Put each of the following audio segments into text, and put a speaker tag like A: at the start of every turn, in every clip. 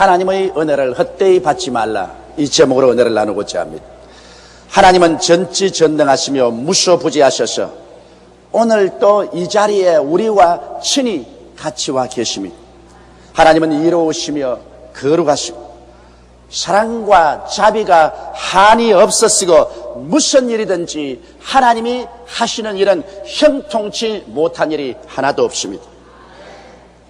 A: 하나님의 은혜를 헛되이 받지 말라, 이 제목으로 은혜를 나누고자 합니다. 하나님은 전지전능하시며 무소부지하셔서 오늘 또 이 자리에 우리와 친히 같이 와 계십니다. 하나님은 이로우시며 거룩하시고 사랑과 자비가 한이 없었으고 무슨 일이든지 하나님이 하시는 일은 형통치 못한 일이 하나도 없습니다.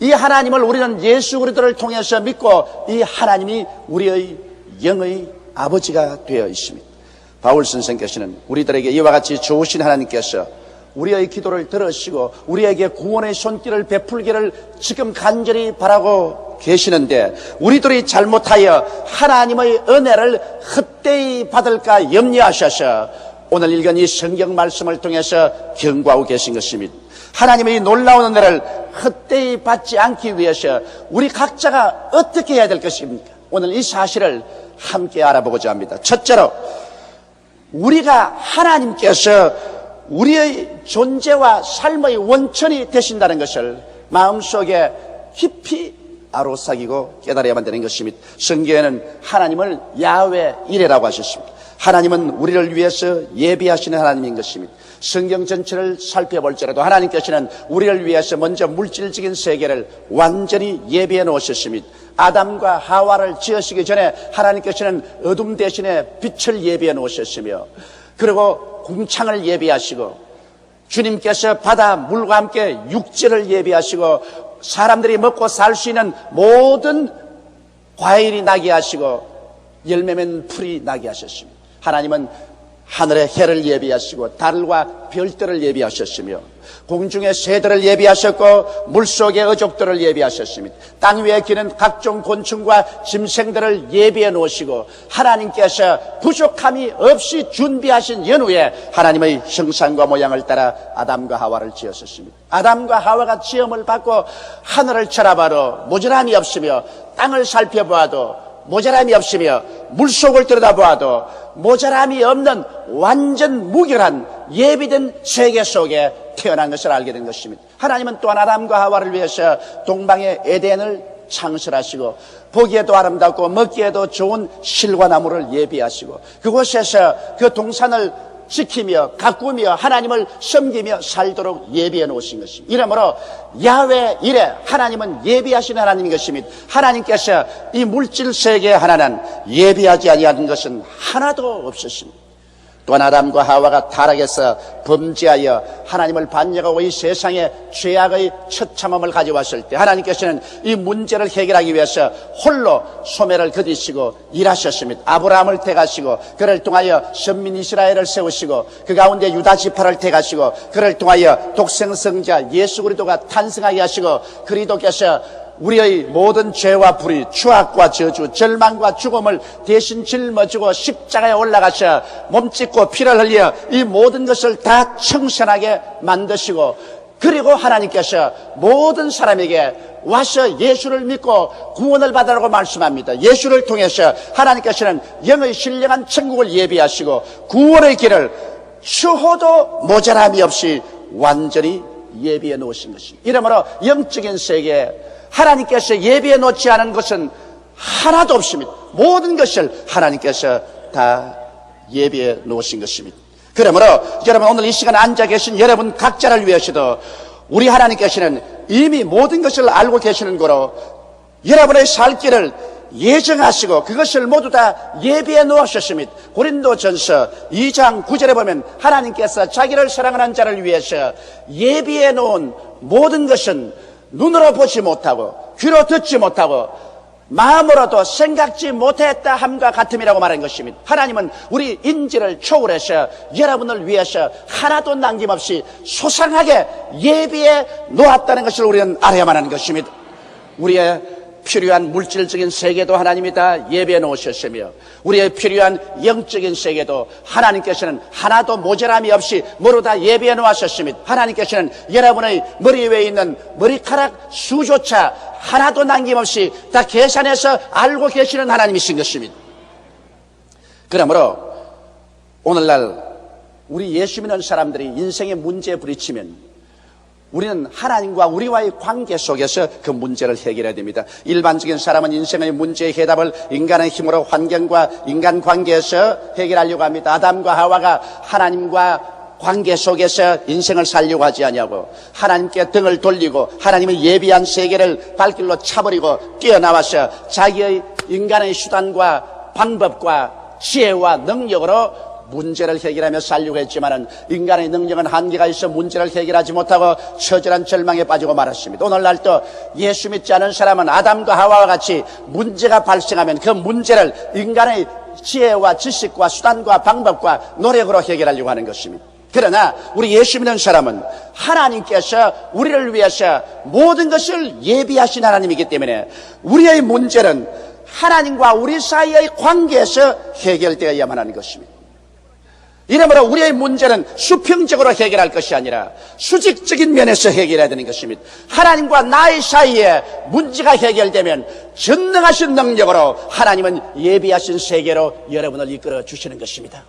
A: 이 하나님을 우리는 예수 그리스도를 통해서 믿고 이 하나님이 우리의 영의 아버지가 되어 있습니다. 바울 선생께서는 우리들에게 이와 같이 좋으신 하나님께서 우리의 기도를 들으시고 우리에게 구원의 손길을 베풀기를 지금 간절히 바라고 계시는데, 우리들이 잘못하여 하나님의 은혜를 헛되이 받을까 염려하셔서 오늘 읽은 이 성경 말씀을 통해서 경고하고 계신 것입니다. 하나님의 놀라운 은혜를 헛되이 받지 않기 위해서 우리 각자가 어떻게 해야 될 것입니까? 오늘 이 사실을 함께 알아보고자 합니다. 첫째로, 우리가 하나님께서 우리의 존재와 삶의 원천이 되신다는 것을 마음속에 깊이 아로삭이고 깨달아야만 되는 것입니다. 성경에는 하나님을 야훼 이레라고 하셨습니다. 하나님은 우리를 위해서 예비하시는 하나님인 것입니다. 성경 전체를 살펴볼지라도 하나님께서는 우리를 위해서 먼저 물질적인 세계를 완전히 예비해 놓으셨습니다. 아담과 하와를 지으시기 전에 하나님께서는 어둠 대신에 빛을 예비해 놓으셨으며, 그리고 궁창을 예비하시고 주님께서 바다 물과 함께 육지를 예비하시고 사람들이 먹고 살 수 있는 모든 과일이 나게 하시고 열매면 풀이 나게 하셨습니다. 하나님은 하늘의 해를 예비하시고 달과 별들을 예비하셨으며 공중의 새들을 예비하셨고 물속의 어족들을 예비하셨습니다. 땅 위에 기는 각종 곤충과 짐승들을 예비해 놓으시고 하나님께서 부족함이 없이 준비하신 연후에 하나님의 형상과 모양을 따라 아담과 하와를 지었습니다. 아담과 하와가 지음을 받고 하늘을 쳐다봐도 모자람이 없으며 땅을 살펴보아도 모자람이 없으며 물속을 들여다보아도 모자람이 없는 완전 무결한 예비된 세계 속에 태어난 것을 알게 된 것입니다. 하나님은 또한 아담과 하와를 위해서 동방의 에덴을 창설하시고 보기에도 아름답고 먹기에도 좋은 실과 나무를 예비하시고 그곳에서 그 동산을 지키며 가꾸며 하나님을 섬기며 살도록 예비해 놓으신 것입니다. 이러므로 야훼 이레, 하나님은 예비하신 하나님인 것입니다. 하나님께서 이 물질 세계 하나는 예비하지 아니하는 것은 하나도 없었습니다. 또한 아담과 하와가 타락해서 범죄하여 하나님을 반역하고 이 세상에 죄악의 처참함을 가져왔을 때 하나님께서는 이 문제를 해결하기 위해서 홀로 소매를 거두시고 일하셨습니다. 아브라함을 택하시고 그를 통하여 선민 이스라엘을 세우시고 그 가운데 유다 지파를 택하시고 그를 통하여 독생성자 예수 그리스도가 탄생하게 하시고 그리스도께서 우리의 모든 죄와 불의, 추악과 저주, 절망과 죽음을 대신 짊어지고 십자가에 올라가셔 몸짓고 피를 흘려 이 모든 것을 다 청산하게 만드시고, 그리고 하나님께서 모든 사람에게 와서 예수를 믿고 구원을 받으라고 말씀합니다. 예수를 통해서 하나님께서는 영의 신령한 천국을 예비하시고 구원의 길을 추호도 모자람이 없이 완전히 예비해 놓으신 것입니다. 이러므로 영적인 세계에 하나님께서 예비해 놓지 않은 것은 하나도 없습니다. 모든 것을 하나님께서 다 예비해 놓으신 것입니다. 그러므로 여러분, 오늘 이 시간에 앉아 계신 여러분 각자를 위해서도 우리 하나님께서는 이미 모든 것을 알고 계시는 거로 여러분의 살 길을 예정하시고 그것을 모두 다 예비해 놓으셨습니다. 고린도전서 2장 9절에 보면 하나님께서 자기를 사랑하는 자를 위해서 예비해 놓은 모든 것은 눈으로 보지 못하고 귀로 듣지 못하고 마음으로도 생각지 못했다 함과 같음이라고 말한 것입니다. 하나님은 우리 인지를 초월해서 여러분을 위해서 하나도 남김없이 소상하게 예비해 놓았다는 것을 우리는 알아야만 하는 것입니다. 우리의 필요한 물질적인 세계도 하나님이 다 예비해 놓으셨으며 우리의 필요한 영적인 세계도 하나님께서는 하나도 모자람이 없이 모두 다 예비해 놓으셨습니다. 하나님께서는 여러분의 머리 위에 있는 머리카락 수조차 하나도 남김없이 다 계산해서 알고 계시는 하나님이신 것입니다. 그러므로 오늘날 우리 예수 믿는 사람들이 인생의 문제에 부딪히면 우리는 하나님과 우리와의 관계 속에서 그 문제를 해결해야 됩니다. 일반적인 사람은 인생의 문제의 해답을 인간의 힘으로 환경과 인간관계에서 해결하려고 합니다. 아담과 하와가 하나님과 관계 속에서 인생을 살려고 하지 않냐고, 하나님께 등을 돌리고 하나님의 예비한 세계를 발길로 차버리고 뛰어나와서 자기의 인간의 수단과 방법과 지혜와 능력으로 문제를 해결하며 살려고 했지만은 인간의 능력은 한계가 있어 문제를 해결하지 못하고 처절한 절망에 빠지고 말았습니다. 오늘날도 예수 믿지 않은 사람은 아담과 하와와 같이 문제가 발생하면 그 문제를 인간의 지혜와 지식과 수단과 방법과 노력으로 해결하려고 하는 것입니다. 그러나 우리 예수 믿는 사람은 하나님께서 우리를 위해서 모든 것을 예비하신 하나님이기 때문에 우리의 문제는 하나님과 우리 사이의 관계에서 해결되어야만 하는 것입니다. 이러므로 우리의 문제는 수평적으로 해결할 것이 아니라 수직적인 면에서 해결해야 되는 것입니다. 하나님과 나의 사이에 문제가 해결되면 전능하신 능력으로 하나님은 예비하신 세계로 여러분을 이끌어 주시는 것입니다.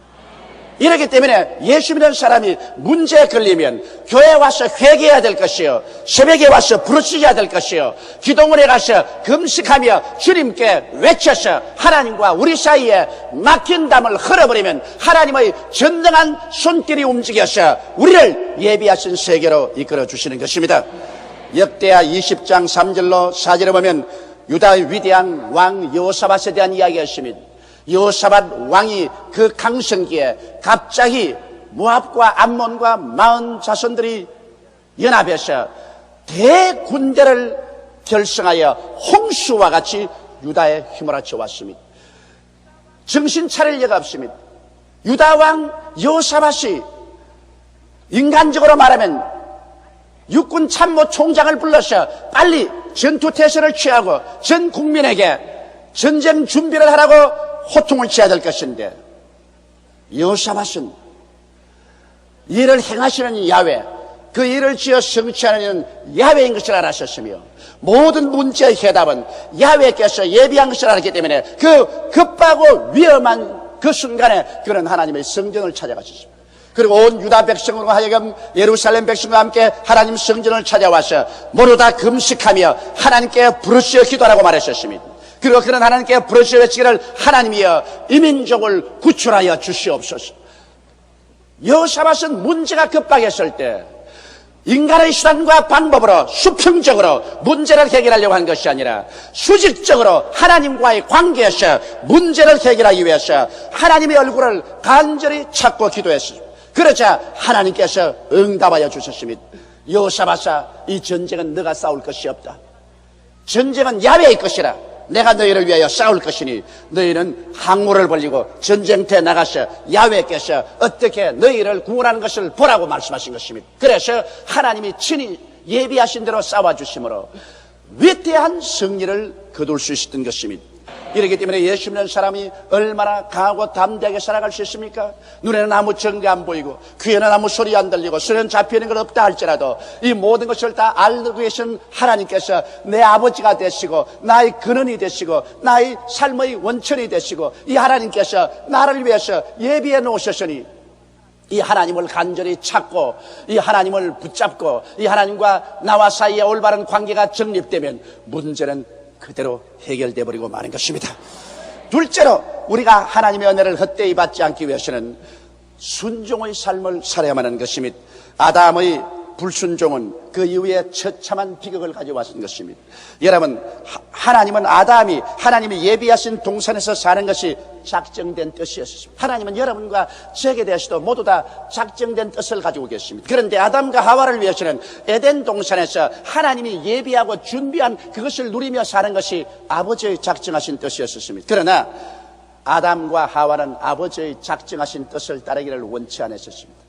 A: 이렇기 때문에 예수 믿는 사람이 문제에 걸리면 교회에 와서 회개해야 될 것이요, 새벽에 와서 부르짖어야 될 것이요, 기도문에 가서 금식하며 주님께 외쳐서 하나님과 우리 사이에 막힌 담을 흘려버리면 하나님의 전능한 손길이 움직여서 우리를 예비하신 세계로 이끌어 주시는 것입니다. 역대하 20장 3절로 4절에 보면 유다의 위대한 왕 여호사밧에 대한 이야기가 있습니다. 여호사밧 왕이 그 강성기에 갑자기 모압과 암몬과 마흔 자손들이 연합해서 대군대를 결성하여 홍수와 같이 유다에 휘몰아쳐 왔습니다. 정신 차릴 리가 없습니다. 유다 왕 여호사밧이 인간적으로 말하면 육군 참모 총장을 불러서 빨리 전투 태세를 취하고 전 국민에게 전쟁 준비를 하라고 호통을 쳐야 될 것인데, 여호사밧은 일을 행하시는 야훼, 그 일을 지어 성취하는 야훼인 것을 알았었으며 모든 문제의 해답은 야훼께서 예비한 것을 알았기 때문에 그 급하고 위험한 그 순간에 그는 하나님의 성전을 찾아가셨습니다. 그리고 온 유다 백성으로 하여금 예루살렘 백성과 함께 하나님 성전을 찾아와서 모두 다 금식하며 하나님께 부르짖어 기도하라고 말했었습니다. 그리고 그런 하나님께 부르짖어 외치기를 하나님이여 이 민족을 구출하여 주시옵소서. 여호사밧은 문제가 급박했을 때 인간의 수단과 방법으로 수평적으로 문제를 해결하려고 한 것이 아니라 수직적으로 하나님과의 관계에서 문제를 해결하기 위해서 하나님의 얼굴을 간절히 찾고 기도했습니다. 그러자 하나님께서 응답하여 주셨습니다. 여호사밧아, 이 전쟁은 너가 싸울 것이 없다. 전쟁은 야훼의 것이라. 내가 너희를 위하여 싸울 것이니 너희는 항우를 벌리고 전쟁터에 나가서 야훼께서 어떻게 너희를 구원하는 것을 보라고 말씀하신 것입니다. 그래서 하나님이 친히 예비하신 대로 싸워주심으로 위대한 승리를 거둘 수 있었던 것입니다. 이렇기 때문에 예수 믿는 사람이 얼마나 강하고 담대하게 살아갈 수 있습니까? 눈에는 아무 증거 안 보이고 귀에는 아무 소리 안 들리고 손에는 잡히는 건 없다 할지라도 이 모든 것을 다 알고 계신 하나님께서 내 아버지가 되시고 나의 근원이 되시고 나의 삶의 원천이 되시고 이 하나님께서 나를 위해서 예비해 놓으셨으니 이 하나님을 간절히 찾고 이 하나님을 붙잡고 이 하나님과 나와 사이에 올바른 관계가 정립되면 문제는 그대로 해결돼 버리고 마는 것입니다. 둘째로 우리가 하나님의 은혜를 헛되이 받지 않기 위해서는 순종의 삶을 살아야만 하는 것입니다. 아담의 불순종은 그 이후에 처참한 비극을 가져왔던 것입니다. 여러분, 하나님은 아담이 하나님이 예비하신 동산에서 사는 것이 작정된 뜻이었습니다. 하나님은 여러분과 저에게 대해서도 모두 다 작정된 뜻을 가지고 계십니다. 그런데 아담과 하와를 위해서는 에덴 동산에서 하나님이 예비하고 준비한 그것을 누리며 사는 것이 아버지의 작정하신 뜻이었습니다. 그러나 아담과 하와는 아버지의 작정하신 뜻을 따르기를 원치 않았습니다.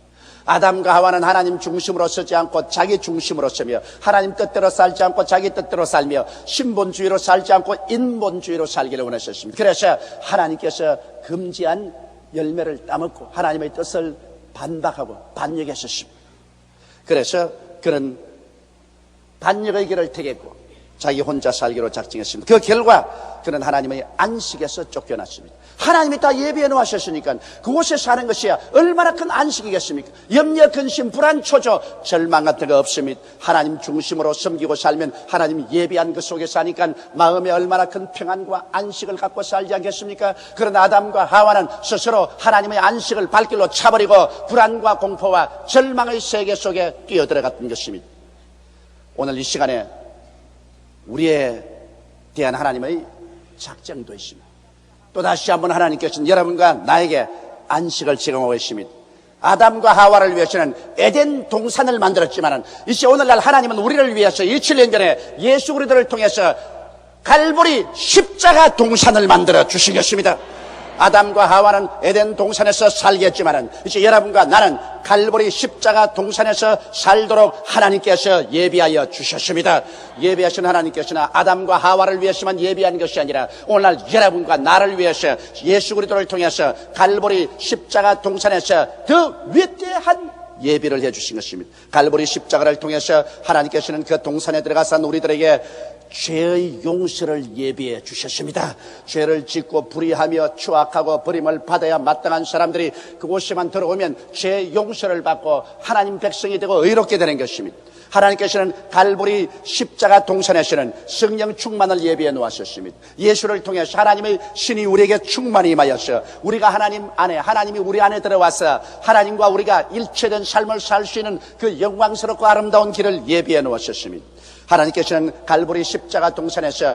A: 아담과 하와는 하나님 중심으로 서지 않고 자기 중심으로 서며 하나님 뜻대로 살지 않고 자기 뜻대로 살며 신본주의로 살지 않고 인본주의로 살기를 원하셨습니다. 그래서 하나님께서 금지한 열매를 따먹고 하나님의 뜻을 반박하고 반역했었습니다. 그래서 그는 반역의 길을 택했고 자기 혼자 살기로 작정했습니다. 그 결과 그는 하나님의 안식에서 쫓겨났습니다. 하나님이 다 예비해 놓으셨으니까 그곳에 사는 것이 얼마나 큰 안식이겠습니까? 염려, 근심, 불안, 초조, 절망 같은 거 없습니다. 하나님 중심으로 섬기고 살면 하나님 예비한 그 속에 사니까 마음에 얼마나 큰 평안과 안식을 갖고 살지 않겠습니까? 그러나 아담과 하와는 스스로 하나님의 안식을 발길로 차버리고 불안과 공포와 절망의 세계 속에 뛰어들어갔던 것입니다. 오늘 이 시간에 우리에 대한 하나님의 작정도 있습니다. 또다시 한번 하나님께서는 여러분과 나에게 안식을 제공하고 있습니다. 아담과 하와를 위해서는 에덴 동산을 만들었지만 이제 오늘날 하나님은 우리를 위해서 2000년 전에 예수 그리스도를 통해서 갈보리 십자가 동산을 만들어 주신 것입니다. 아담과 하와는 에덴 동산에서 살겠지만 이제 여러분과 나는 갈보리 십자가 동산에서 살도록 하나님께서 예비하여 주셨습니다. 예비하신 하나님께서는 아담과 하와를 위해서만 예비한 것이 아니라 오늘날 여러분과 나를 위해서 예수 그리스도를 통해서 갈보리 십자가 동산에서 더 위대한 예비를 해주신 것입니다. 갈보리 십자가를 통해서 하나님께서는 그 동산에 들어가서 우리들에게 죄의 용서를 예비해 주셨습니다. 죄를 짓고 불의하며 추악하고 버림을 받아야 마땅한 사람들이 그곳에만 들어오면 죄의 용서를 받고 하나님 백성이 되고 의롭게 되는 것입니다. 하나님께서는 갈보리 십자가 동산에서는 성령 충만을 예비해 놓으셨습니다. 예수를 통해서 하나님의 신이 우리에게 충만히 임하여서 우리가 하나님 안에, 하나님이 우리 안에 들어와서 하나님과 우리가 일체된 삶을 살 수 있는 그 영광스럽고 아름다운 길을 예비해 놓으셨습니다. 하나님께서는 갈보리 십자가 동산에서